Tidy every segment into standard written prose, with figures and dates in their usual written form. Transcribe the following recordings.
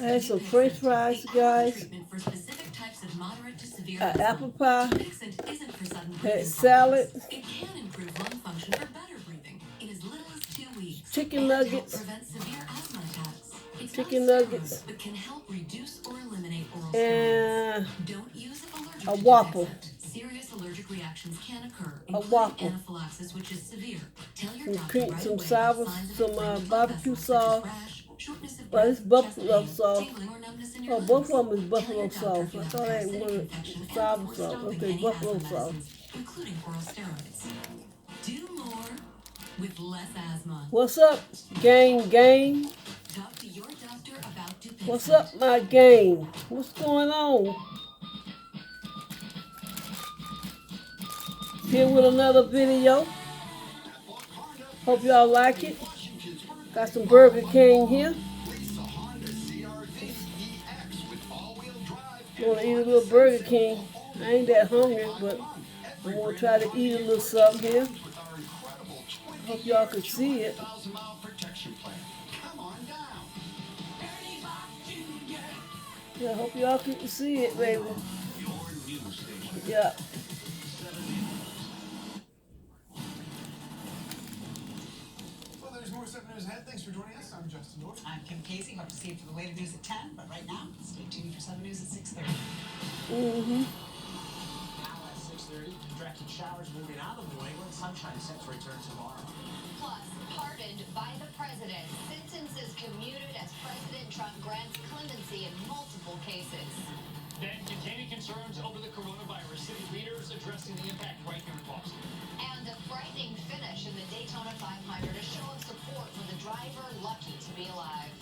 I had some French fries, guys. Apple pie. Had salad. Chicken nuggets. Chicken nuggets. And a waffle. A waffle. Some sour, some barbecue sauce. Well, it's buffalo sauce. Oh, both of them is buffalo sauce. I thought I had one sour sauce. Okay, buffalo sauce. What's up, gang? What's up, my gang? What's going on? Here with another video. Hope y'all like it. Got some Burger King here. Wanna eat a little Burger King. I ain't that hungry, but I'm gonna try to eat a little something here. Hope y'all can see it. Yeah, hope y'all can see it, baby. Yeah. Well, there's more 7 News ahead. Thanks for joining us. I'm Justin Norton. I'm Kim Casey. Hope to see you for the latest news at 10. But right now, stay tuned for 7 News at 6:30. Now at 6:30, directed showers moving out of New England. Sunshine set to return tomorrow. Plus, pardoned by the president. Sentences commuted as President Trump grants clemency in multiple cases. Then containing concerns over the coronavirus. City leaders addressing the impact right here in Boston. And a frightening finish in the Daytona 500. A show of support for the driver lucky to be alive.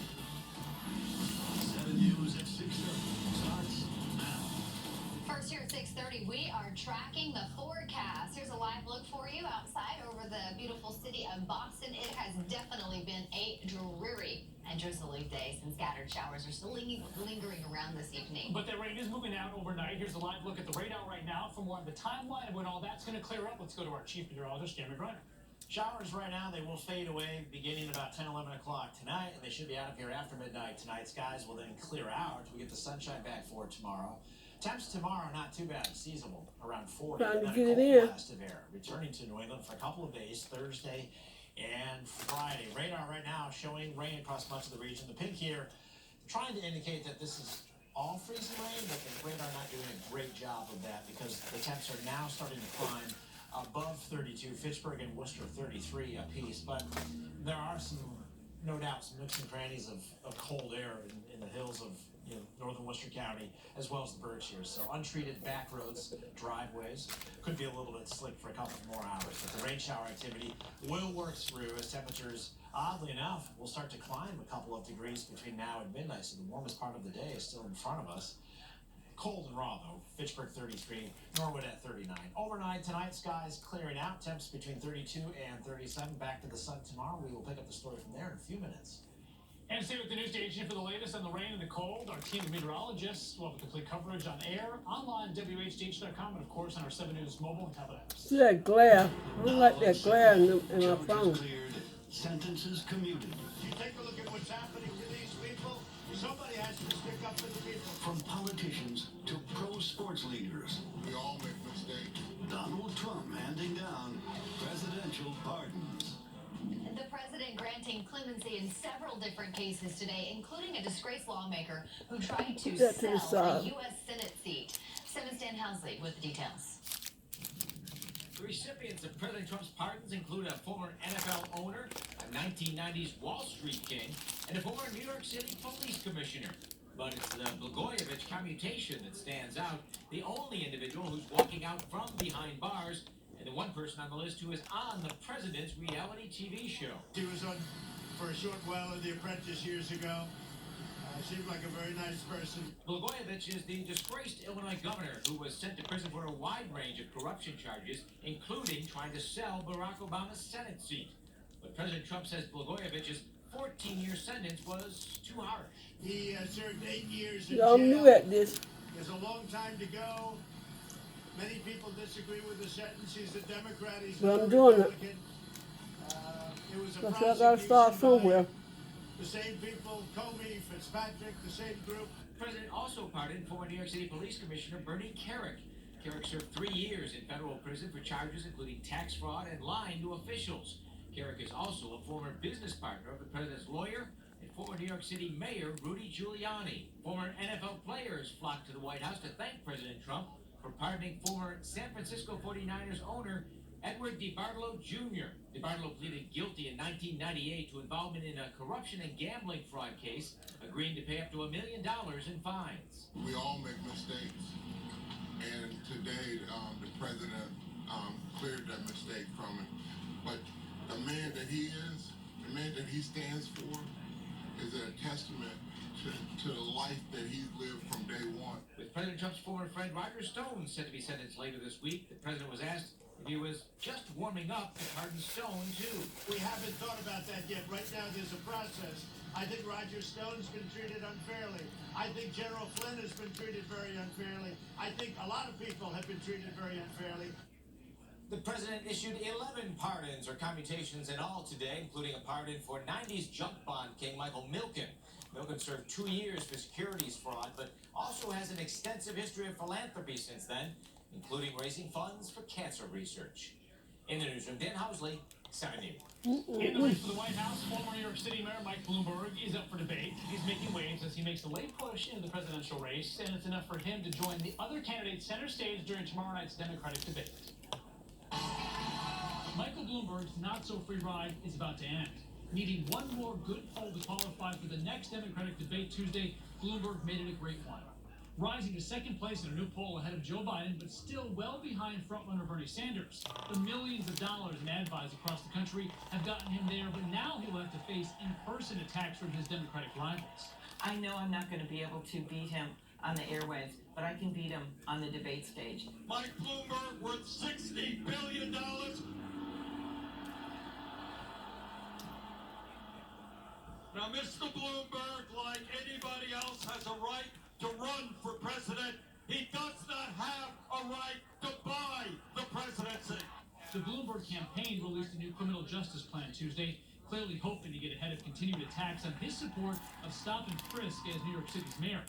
7 News at 6:30 starts now. First here at 6:30, we are tracking the forecast. Here's a live look for you outside over the beautiful city of Boston. It has definitely been a dreary and drizzly day, since scattered showers are still lingering around this evening. But that rain is moving out overnight. Here's a live look at the radar right now from the timeline of when all that's going to clear up. Let's go to our chief meteorologist, Cameron Griner. Showers right now, they will fade away beginning about 10, 11 o'clock tonight, and they should be out of here after midnight tonight. Skies will then clear out. We get the sunshine back for tomorrow. Temps tomorrow, not too bad, seasonable, around 40. Trying to and get then it a cold in. blast of air returning to New England for a couple of days, Thursday and Friday. Radar right now showing rain across much of the region. The pink here trying to indicate that this is all freezing rain, but the radar not doing a great job of that because the temps are now starting to climb above 32. Fitchburg and Worcester 33 apiece, but there are some, no doubt, some nooks and crannies of cold air in the hills of northern Worcester County, as well as the Berkshires. So untreated back roads, driveways, could be a little bit slick for a couple more hours. But the rain shower activity will work through as temperatures, oddly enough, will start to climb a couple of degrees between now and midnight. So the warmest part of the day is still in front of us. Cold and raw, though. Fitchburg 33, Norwood at 39. Overnight tonight, skies clearing out. Temps between 32 and 37. Back to the sun tomorrow. We will pick up the story from there in a few minutes. And stay with the news station for the latest on the rain and the cold. Our team of meteorologists will have complete coverage on air, online, WHDH.com, and of course on our 7 News mobile and tablet apps. See that glare? I don't like that glare in my phone. Cleared, sentences commuted. You take a look at what's happening to these people. Somebody has to stick up for the people. From politicians to pro sports leaders. We all make mistakes. Donald Trump handing down presidential pardons. The president granting clemency in several different cases today, including a disgraced lawmaker who tried to sell a U.S. Senate seat. 7's Dan Housley with the details. The recipients of President Trump's pardons include a former NFL owner, a 1990s Wall Street king, and a former New York City police commissioner. But it's the Blagojevich commutation that stands out, the only individual who's walking out from behind bars, and the one person on the list who is on the president's reality TV show. He was on for a short while on The Apprentice years ago. Seemed like a very nice person. Blagojevich is the disgraced Illinois governor who was sent to prison for a wide range of corruption charges, including trying to sell Barack Obama's Senate seat. But President Trump says Blagojevich's 14-year sentence was too harsh. He served 8 years in Y'all jail. new at this. There's a long time to go. Many people disagree with the sentence. He's a Democrat. He's But a I'm doing it. Republican. It was a So I gotta start somewhere. the same people, Comey, Fitzpatrick, the same group. The president also pardoned former New York City Police Commissioner Bernie Kerik. Kerik served 3 years in federal prison for charges including tax fraud and lying to officials. Kerik is also a former business partner of the president's lawyer and former New York City Mayor Rudy Giuliani. Former NFL players flocked to the White House to thank President Trump for pardoning former San Francisco 49ers owner Edward DeBartolo Jr. DeBartolo pleaded guilty in 1998 to involvement in a corruption and gambling fraud case, agreeing to pay up to $1 million in fines. We all make mistakes, and today the president cleared that mistake from him. But the man that he is, the man that he stands for, is a testament to the life that he's lived from day one. With President Trump's former friend Roger Stone set to be sentenced later this week, the president was asked if he was just warming up to pardon Stone, too. We haven't thought about that yet. Right now, there's a process. I think Roger Stone's been treated unfairly. I think General Flynn has been treated very unfairly. I think a lot of people have been treated very unfairly. The president issued 11 pardons or commutations in all today, including a pardon for 90s junk bond king Michael Milken. Milken served 2 years for securities fraud, but also has an extensive history of philanthropy since then, including raising funds for cancer research. In the newsroom, Dan Housley, 7 News. In the race for the White House, former New York City Mayor Mike Bloomberg is up for debate. He's making waves as he makes a late push into the presidential race, and it's enough for him to join the other candidates center stage during tomorrow night's Democratic debate. Michael Bloomberg's not-so-free ride is about to end. Needing one more good poll to qualify for the next Democratic debate Tuesday, Bloomberg made it a great one. Rising to second place in a new poll ahead of Joe Biden, but still well behind frontrunner Bernie Sanders. The millions of dollars in ad buys across the country have gotten him there, but now he will have to face in-person attacks from his Democratic rivals. I know I'm not going to be able to beat him on the airwaves, but I can beat him on the debate stage. Mike Bloomberg worth $60 billion. Now, Mr. Bloomberg, like anybody else, has a right to run for president. He does not have a right to buy the presidency. The Bloomberg campaign released a new criminal justice plan Tuesday, clearly hoping to get ahead of continued attacks on his support of stop and frisk as New York City's mayor.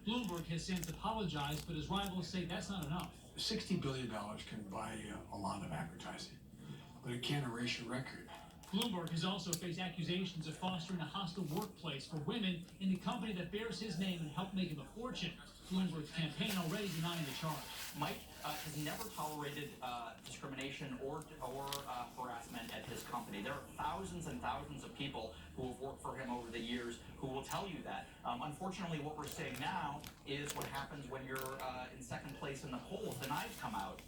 Bloomberg has since apologized, but his rivals say that's not enough. $60 billion can buy a lot of advertising, but it can't erase your record. Bloomberg has also faced accusations of fostering a hostile workplace for women in the company that bears his name and helped make him a fortune. Bloomberg's campaign already denying the charge. Mike has never tolerated discrimination or harassment at his company. There are thousands and thousands of people who have worked for him over the years who will tell you that. Unfortunately, what we're seeing now is what happens when you're in second place in the polls. The knives come out.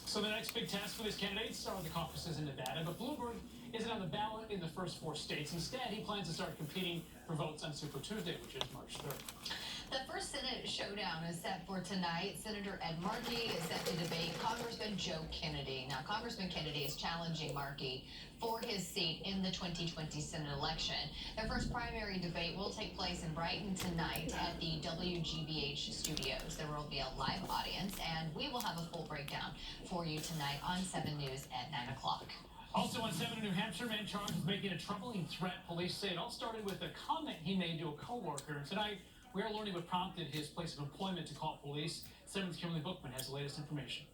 So the next big test for these candidates are the caucuses in Nevada, but Bloomberg isn't on the ballot in the first 4 states. Instead, he plans to start competing for votes on Super Tuesday, which is March 3rd. The first Senate showdown is set for tonight. Senator Ed Markey is set to debate Congressman Joe Kennedy. Now, Congressman Kennedy is challenging Markey for his seat in the 2020 Senate election. Their first primary debate will take place in Brighton tonight at the WGBH studios. There will be a live audience, and we will have a full breakdown for you tonight on 7 News at 9 o'clock. Also on 7 in New Hampshire, man charged with making a troubling threat. Police say it all started with a comment he made to a co-worker. And tonight, we are learning what prompted his place of employment to call police. 7's Kimberly Bookman has the latest information.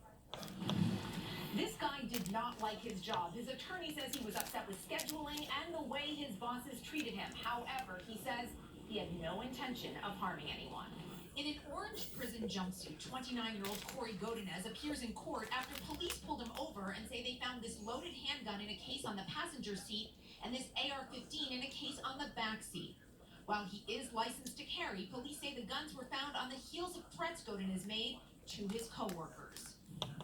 This guy did not like his job. His attorney says he was upset with scheduling and the way his bosses treated him. However, he says he had no intention of harming anyone. In an orange prison jumpsuit, 29-year-old Corey Godinez appears in court after police pulled him over and say they found this loaded handgun in a case on the passenger seat and this AR-15 in a case on the back seat. While he is licensed to carry, police say the guns were found on the heels of threats Godinez made to his co-workers.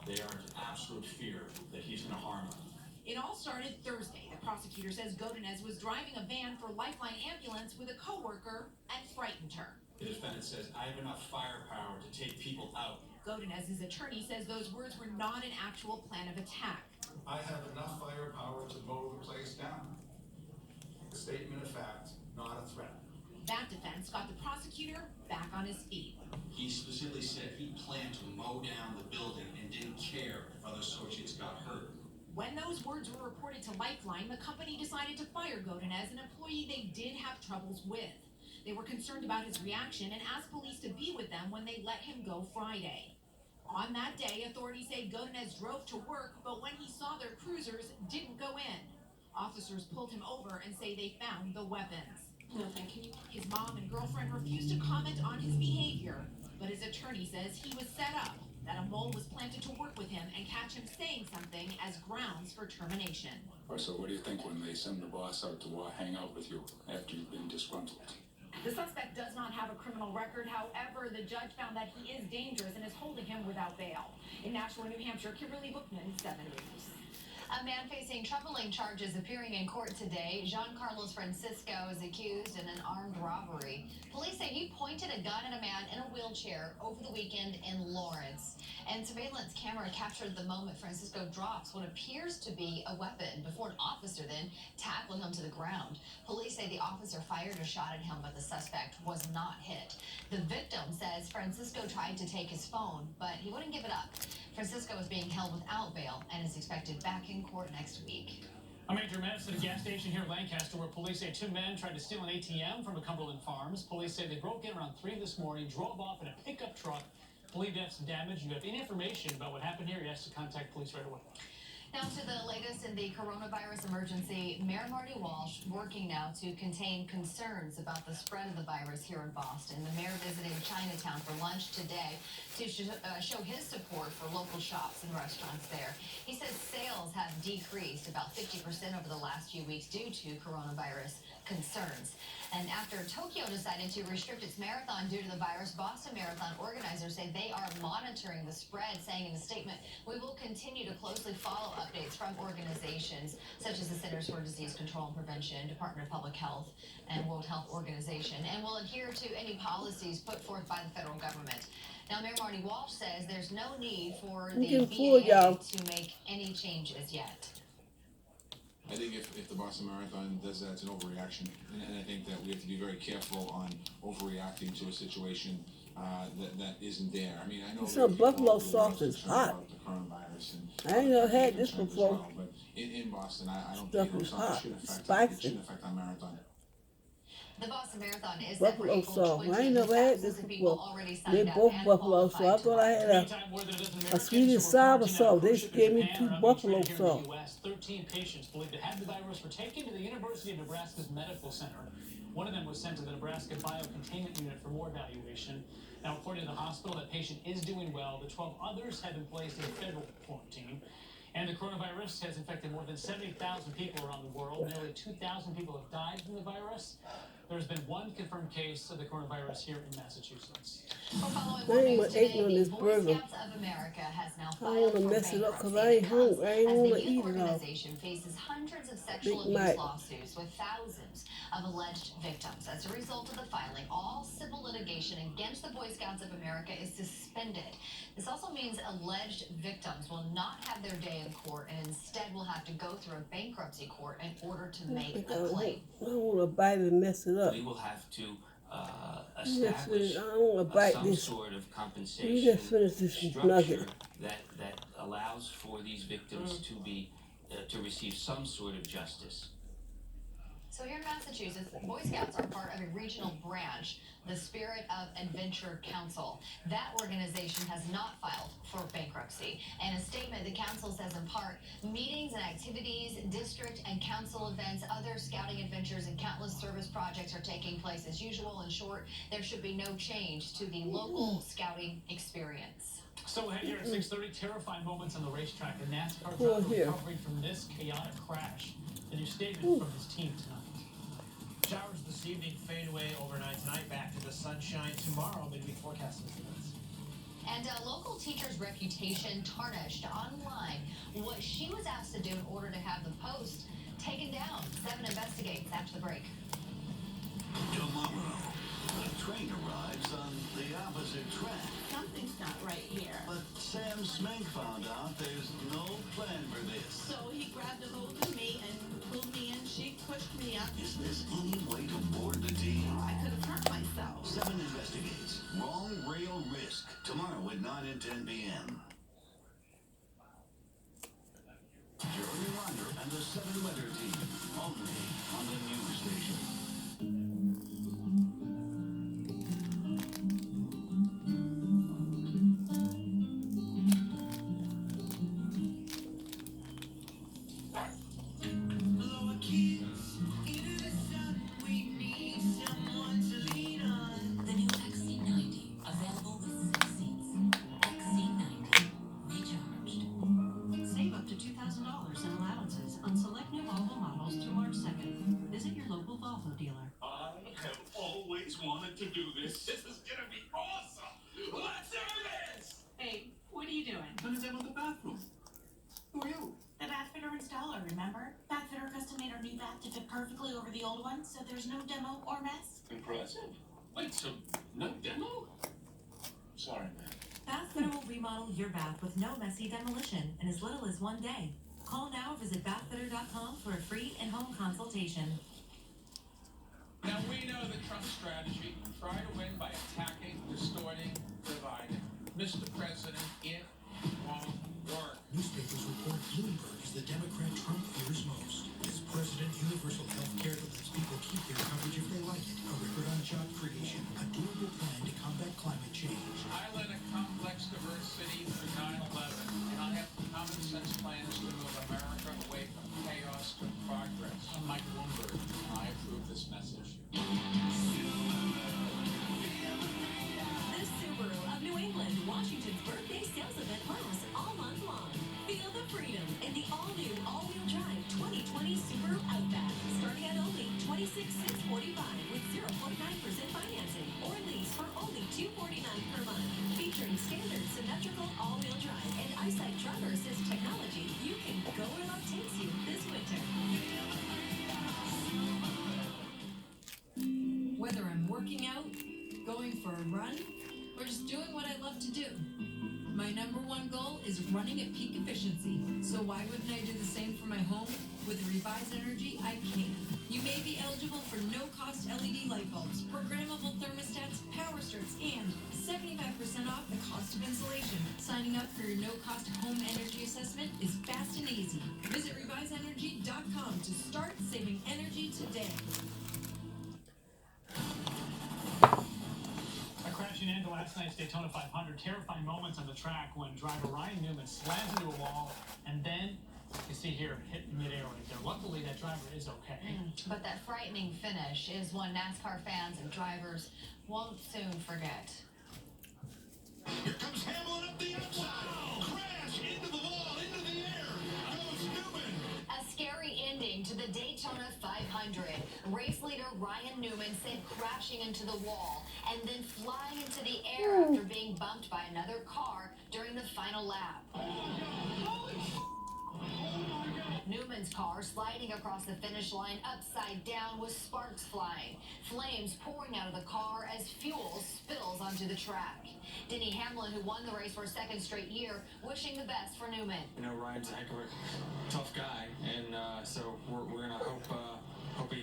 They are in absolute fear that he's going to harm them. It all started Thursday. The prosecutor says Godinez was driving a van for Lifeline Ambulance with a co-worker and frightened her. The defendant says, I have enough firepower to take people out. Godinez's attorney says those words were not an actual plan of attack. I have enough firepower to mow the place down. A statement of fact, not a threat. That defense got the prosecutor back on his feet. He specifically said he planned to mow down the building and didn't care if other associates got hurt. When those words were reported to Lifeline, the company decided to fire Godinez, an employee they did have troubles with. They were concerned about his reaction and asked police to be with them when they let him go Friday. On that day, authorities say Godinez drove to work, but when he saw their cruisers, didn't go in. Officers pulled him over and say they found the weapons. No, thank you. His mom and girlfriend refused to comment on his behavior, but his attorney says he was set up, that a mole was planted to work with him and catch him saying something as grounds for termination. So what do you think when they send the boss out to hang out with you after you've been disgruntled? The suspect does not have a criminal record. However, the judge found that he is dangerous and is holding him without bail. In Nashua, New Hampshire, Kimberly Bookman, 7 News. A man facing troubling charges appearing in court today. Giancarlos Francisco is accused in an armed robbery. Police say he pointed a gun at a man in a wheelchair over the weekend in Lawrence. And surveillance camera captured the moment Francisco drops what appears to be a weapon before an officer then tackled him to the ground. Police say the officer fired a shot at him, but the suspect was not hit. The victim says Francisco tried to take his phone, but he wouldn't give it up. Francisco is being held without bail and is expected back in court next week. A major mess at a gas station here in Lancaster where police say 2 men tried to steal an ATM from a Cumberland Farms. Police say they broke in around 3 this morning, drove off in a pickup truck, believed to have some damage. You have any information about what happened here, you have to contact police right away. Now to the latest in the coronavirus emergency. Mayor Marty Walsh working now to contain concerns about the spread of the virus here in Boston. The mayor visited Chinatown for lunch today to show his support for local shops and restaurants there. He says sales have decreased about 50% over the last few weeks due to coronavirus concerns. And after Tokyo decided to restrict its marathon due to the virus, Boston Marathon organizers say they are monitoring the spread, saying in a statement, "We will continue to closely follow updates from organizations such as the Centers for Disease Control and Prevention, Department of Public Health, and World Health Organization, and will adhere to any policies put forth by the federal government." Now, Mayor Marty Walsh says there's no need for the BAA to make any changes yet. I think if the Boston Marathon does that, it's an overreaction, and I think that we have to be very careful on overreacting to a situation that isn't there. I mean, I know some buffalo sauce is hot. about the coronavirus, and I ain't never had this before. well, but in Boston, I don't Stuff think is hot, it shouldn't spicy. affect our marathon. The Boston Marathon is set for Buffalo April sauce. 20th. I ain't never had this Thousands of people before. already signed They up both and buffalo sauce. qualified I thought I had a sweet and sour sauce. They just gave me 2 buffalo sauce. 13 patients believed to have the virus were taken to the University of Nebraska's medical center. One of them was sent to the Nebraska Biocontainment Unit for more evaluation. Now, according to the hospital, that patient is doing well. The 12 others have been placed in federal quarantine. And the coronavirus has infected more than 70,000 people around the world. Nearly 2,000 people have died from the virus. There's been 1 confirmed case of the coronavirus here in Massachusetts. I ain't want to eat on this burger. of America has now I don't want to mess it up because I ain't hungry. I ain't as want the to youth eat it all. organization faces hundreds of sexual Big abuse Mac. lawsuits with thousands of alleged victims. As a result of the filing, all civil litigation against the Boy Scouts of America is suspended. This also means alleged victims will not have their day in court and instead will have to go through a bankruptcy court in order to make a claim. I don't want to bite it and mess it up. We will have to Just establish finish. I don't want to bite some this. sort of You compensation just finish this structure nugget. that allows for these victims to be to receive some sort of justice. So here in Massachusetts, Boy Scouts are part of a regional branch, the Spirit of Adventure Council. That organization has not filed for bankruptcy. In a statement, the council says in part, meetings and activities, district and council events, other scouting adventures, and countless service projects are taking place as usual. In short, there should be no change to the local scouting experience. So ahead here at 6:30, terrifying moments on the racetrack. A NASCAR Cool driver here. recovering from this chaotic crash. The new statement from his team tonight. Showers this evening fade away overnight tonight. Back to the sunshine tomorrow. Midweek forecast estimates. And a local teacher's reputation tarnished online. What she was asked to do in order to have the post taken down. 7 investigates after the break. Tomorrow, the train arrives on the opposite track. Something's not right here. But Sam Smink found out there's no plan for this. So he grabbed a hold of me and pulled me in. She pushed me up. Is this any way to board the team? I could have hurt myself. 7 investigates. Wrong rail risk. Tomorrow at 9 and 10 p.m. Your Ryder and the 7 Weather Team, only on the news station. The new XC90, available with 6 seats. XC90, recharged. Save up to $2,000 in allowances on select new Volvo models through March 2nd. Visit your local Volvo dealer. I have always wanted to do this. This is gonna be awesome. Let's do this. Hey, what are you doing? I'm gonna demo the bathroom. Who are you? The Bathfitter installer, remember? Bathfitter custom made our new bath to fit perfectly over the old one, so there's no demo or mess. Impressive. Wait, so no demo? Sorry, man. Bathfitter will remodel your bath with no messy demolition in as little as 1 day. Call now or visit bathfitter.com for a free in-home consultation. Now we know the Trump strategy. Try to win by attacking, distorting, dividing. Mr. President, it won't work. Newspapers report Bloomberg is the Democrat Trump fears most. His president, universal health care that lets people keep their coverage if they like it, a record on job creation, a doable plan to combat climate change. I led a complex, diverse city through 9/11, and I have common sense plans to move America away from chaos to progress. I'm Mike Bloomberg, and I approve this message. The Subaru of New England, Washington's birthday sales event lasts all month long. Feel the freedom in the all-new, all-wheel drive 2020 Subaru Outback, starting at only $26,645 with 0.9% financing, or lease for only $249 per month. Featuring standard symmetrical all-wheel drive and EyeSight driver assist technology, you can go where love takes you this winter. Whether I'm working out, going for a run, or just doing what I love to do, my #1 goal is running at peak efficiency. So why wouldn't I do the same for my home? With Revise Energy, I can. You may be eligible for no-cost LED light bulbs, programmable thermostats, power strips, and 75% off the cost of installation. Signing up for your no-cost home energy assessment is fast and easy. Visit reviseenergy.com to start saving energy today. A crashing end to last night's Daytona 500. Terrifying moments on the track when driver Ryan Newman slams into a wall and then, you see here, hit midair right there. Luckily, that driver is okay. But that frightening finish is one NASCAR fans and drivers won't soon forget. Here comes Hamlin up the outside. Crash into the wall, into the air. Goes Newman. A scary ending to the Daytona 500. Race leader Ryan Newman sent crashing into the wall and then flying into the air after being bumped by another car during the final lap. Newman's car sliding across the finish line upside down with sparks flying. Flames pouring out of the car as fuel spills onto the track. Denny Hamlin, who won the race for a second straight year, wishing the best for Newman. You know, Ryan's a heck of a tough guy, and so we're going to hope he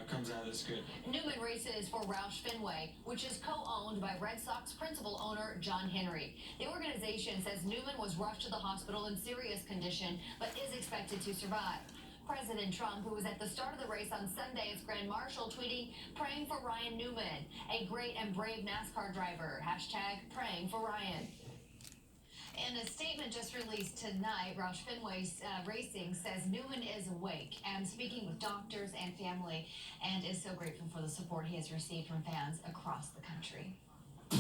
comes out of this good. Newman races for Roush Fenway, which is co-owned by Red Sox principal owner John Henry. The organization says Newman was rushed to the hospital in serious condition, but is expected to survive. President Trump, who was at the start of the race on Sunday as Grand Marshal, tweeting, "Praying for Ryan Newman, a great and brave NASCAR driver. Hashtag praying for Ryan." In a statement just released tonight, Roush Fenway Racing says Newman is awake and speaking with doctors and family and is so grateful for the support he has received from fans across the country. Now,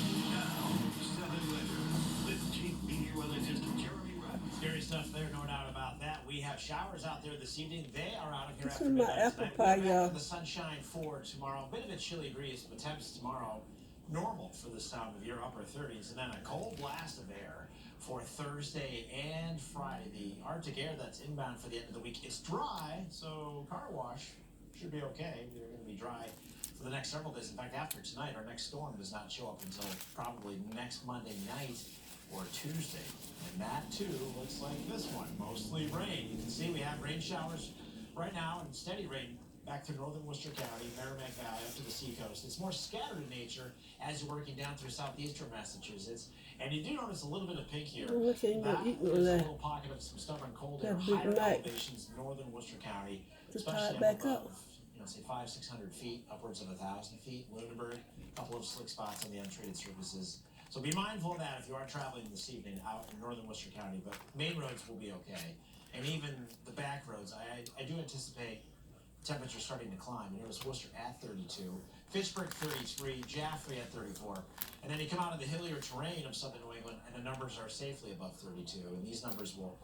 7 Weather with Chief Meteorologist Jeremy Rudd. Scary stuff there, no doubt about that. We have showers out there this evening. They are out of here This after is my midnight apple tonight. pie, We're back y'all. with the sunshine for tomorrow. A bit of a chilly breeze, but temps tomorrow normal for this time of year, upper 30s, and then a cold blast of air for Thursday and Friday. The Arctic air that's inbound for the end of the week is dry, so car wash should be okay. We're going to be dry for the next several days. In fact, after tonight, our next storm does not show up until probably next Monday night or Tuesday. And that, too, looks like this one. Mostly rain. You can see we have rain showers right now and steady rain back to northern Worcester County, Merrimack Valley, up to the seacoast. It's more scattered in nature as you're working down through southeastern Massachusetts. And you do notice a little bit of pink here. Oh, okay, you That eat is none a of that. little pocket of some stubborn cold air, That big higher night. elevations in northern Worcester County, To tie especially it up back above, up. say 500-600 feet, upwards of 1,000 feet. Lunenburg, a couple of slick spots on the untreated surfaces. So be mindful of that if you are traveling this evening out in northern Worcester County, but main roads will be okay. And even the back roads, I do anticipate temperatures starting to climb. You notice Worcester at 32, Fitchburg 33, Jaffrey at 34. And then you come out of the hillier terrain of southern New England, and the numbers are safely above 32. And these numbers will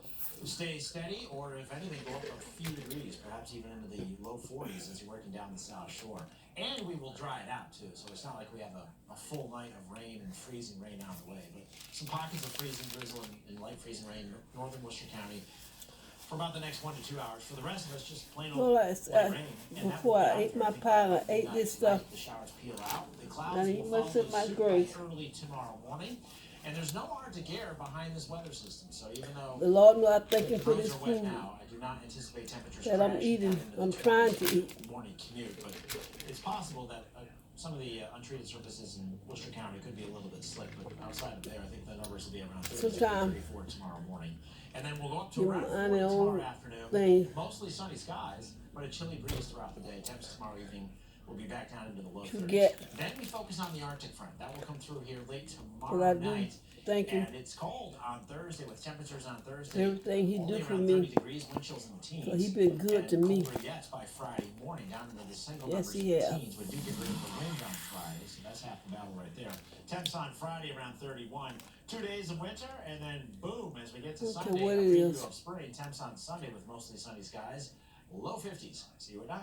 stay steady, or if anything, go up a few degrees, perhaps even into the low 40s as you're working down the South Shore. And we will dry it out, too. So it's not like we have a full night of rain and freezing rain out of the way. But some pockets of freezing drizzle and light freezing rain in northern Worcester County for about the next 1 to 2 hours. For the rest of us, just plain old Well, light rain. And that will before be I out ate for my everything pie, I by ate this stuff. tonight. The showers peel out. The I clouds didn't will much follow of my suit grace. by early tomorrow morning. And there's no Arctic air behind this weather system. So even though The Lord knows I'm thinking the for roads this are wet food now, I do not anticipate temperatures that I'm crashing eating. down into the I'm trying to 20s eat. morning commute, but it's possible that some of the untreated surfaces in Worcester County could be a little bit slick, but outside of there, I think the numbers will be around 36 Sometime. 34 tomorrow morning. And then we'll go up to You around know, 40 I know tomorrow afternoon. thing. Mostly sunny skies, but a chilly breeze throughout the day. Temps tomorrow evening will be back down into the low 30s. Forget. Then we focus on the Arctic front. That will come through here late What tomorrow I do. night. Thank you. And it's cold on Thursday with temperatures on Thursday. Everything he only do for around me. 30 degrees, wind chills in the teens. So he been good and to me. colder yet by Friday morning down into the single Yes, numbers he in the has. teens. We do get rid of the wind on Friday, so that's half the battle right there. Temps on Friday around 31. 2 days of winter, and then boom, as we get to Okay, Sunday, what a it preview is. of spring. Temps on Sunday with mostly sunny skies, low 50s. See you at 9.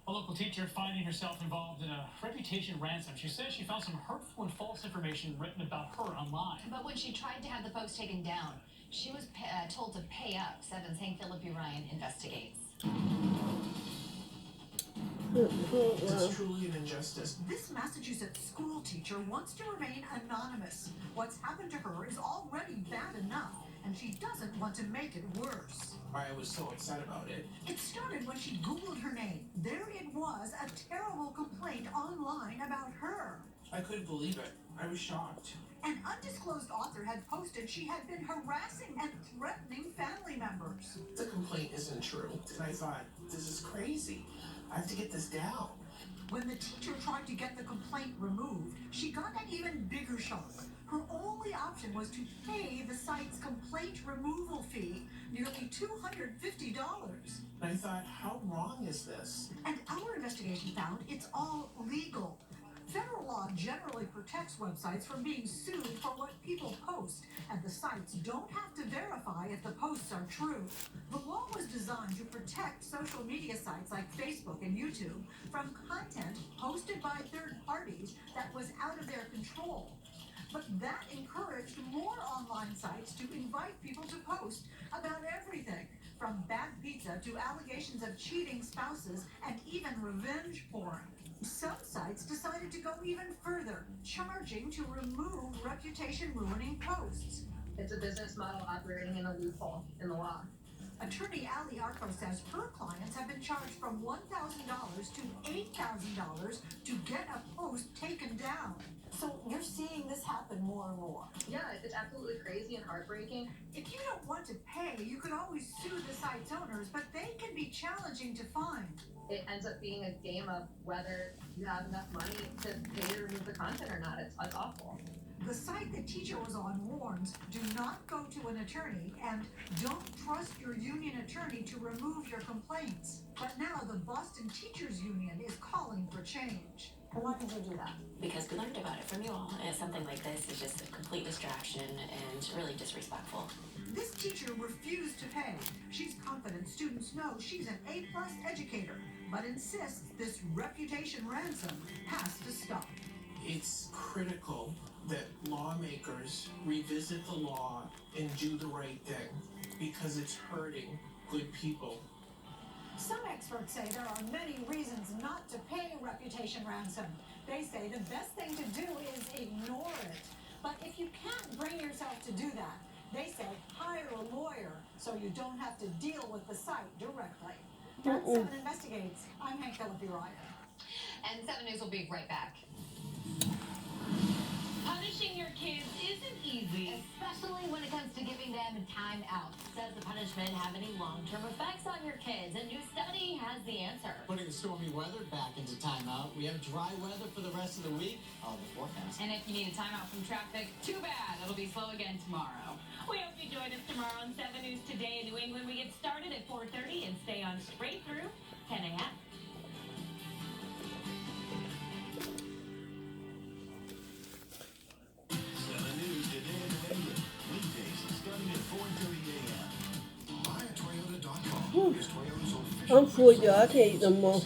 A local teacher finding herself involved in a reputation ransom. She says she found some hurtful and false information written about her online. But when she tried to have the post taken down, she was told to pay up. 7's Hank Philippi Ryan investigates. It's truly an injustice. This Massachusetts school teacher wants to remain anonymous. What's happened to her is already bad enough, and she doesn't want to make it worse. I was so upset about it. It started when she Googled her name. There it was, a terrible complaint online about her. I couldn't believe it. I was shocked. An undisclosed author had posted she had been harassing and threatening family members. The complaint isn't true. And I thought, this is crazy. I have to get this down. When the teacher tried to get the complaint removed, she got an even bigger shock. Her only option was to pay the site's complaint removal fee, nearly $250. And I thought, how wrong is this? And our investigation found it's all legal. Federal law generally protects websites from being sued for what people post, and the sites don't have to verify if the posts are true. The law was designed to protect social media sites like Facebook and YouTube from content posted by third parties that was out of their control. But that encouraged more online sites to invite people to post about everything, from bad pizza to allegations of cheating spouses and even revenge porn. Some sites decided to go even further, charging to remove reputation-ruining posts. It's a business model operating in a loophole in the law. Attorney Ali Arco says her clients have been charged from $1,000 to $8,000 to get a post taken down. So you're seeing this happen more and more. Yeah, it's absolutely crazy and heartbreaking. If you don't want to pay, you can always sue the site's owners, but they can be challenging to find. It ends up being a game of whether you have enough money to pay to remove the content or not. It's awful. The site the teacher was on warns, do not go to an attorney and don't trust your union attorney to remove your complaints. But now the Boston Teachers Union is calling for change. Why did you do that? Because we learned about it from you all, and something like this is just a complete distraction and really disrespectful. This teacher refused to pay. She's confident students know she's an A-plus educator, but insists this reputation ransom has to stop. It's critical that lawmakers revisit the law and do the right thing because it's hurting good people. Some experts say there are many reasons not to pay reputation ransom. They say the best thing to do is ignore it. But if you can't bring yourself to do that, they say hire a lawyer so you don't have to deal with the site directly. That's 7 Investigates. I'm Hank Philippi Ryan. And 7 News will be right back. Punishing your kids isn't easy. Especially when it comes to giving them time out. Does the punishment have any long-term effects on your kids? A new study has the answer. Putting the stormy weather back into timeout, we have dry weather for the rest of the week on the forecast. And if you need a timeout from traffic, too bad. It'll be slow again tomorrow. We hope you join us tomorrow on 7 News Today in New England. We get started at 4:30 and stay on straight through 10 a.m. I'm full, y'all. I can't eat no more.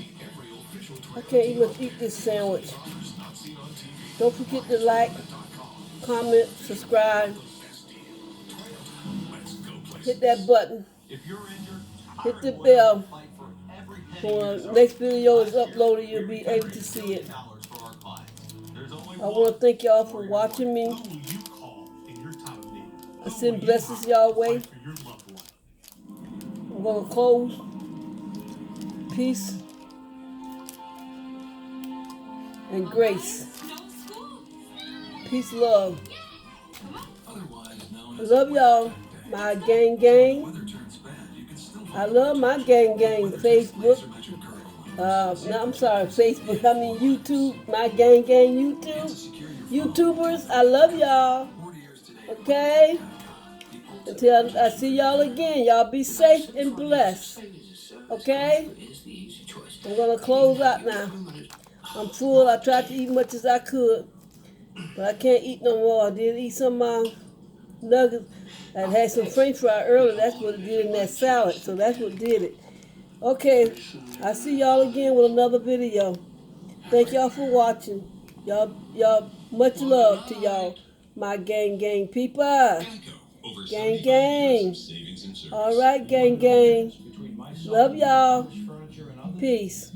I can't even eat this sandwich. Don't forget to like, comment, subscribe. Hit that button. Hit the bell. When the next video is uploaded, you'll be able to see it. I want to thank y'all for watching me. I send blessings y'all way. I'm going to close. Peace and grace. Peace, love. I love y'all, my gang. I love my gang. Facebook. No, I'm sorry, Facebook. I mean YouTube. My gang. YouTube. YouTubers, I love y'all. Okay? Until I see y'all again, y'all be safe and blessed. Okay? I'm going to close out now. I'm full. I tried to eat much as I could, but I can't eat no more. I did eat some nuggets. I had some French fry earlier. That's what it did in that salad, so that's what did it. Okay, I'll see y'all again with another video. Thank y'all for watching. Y'all, much love to y'all, my gang people. Gang. All right, gang. Love y'all. Peace.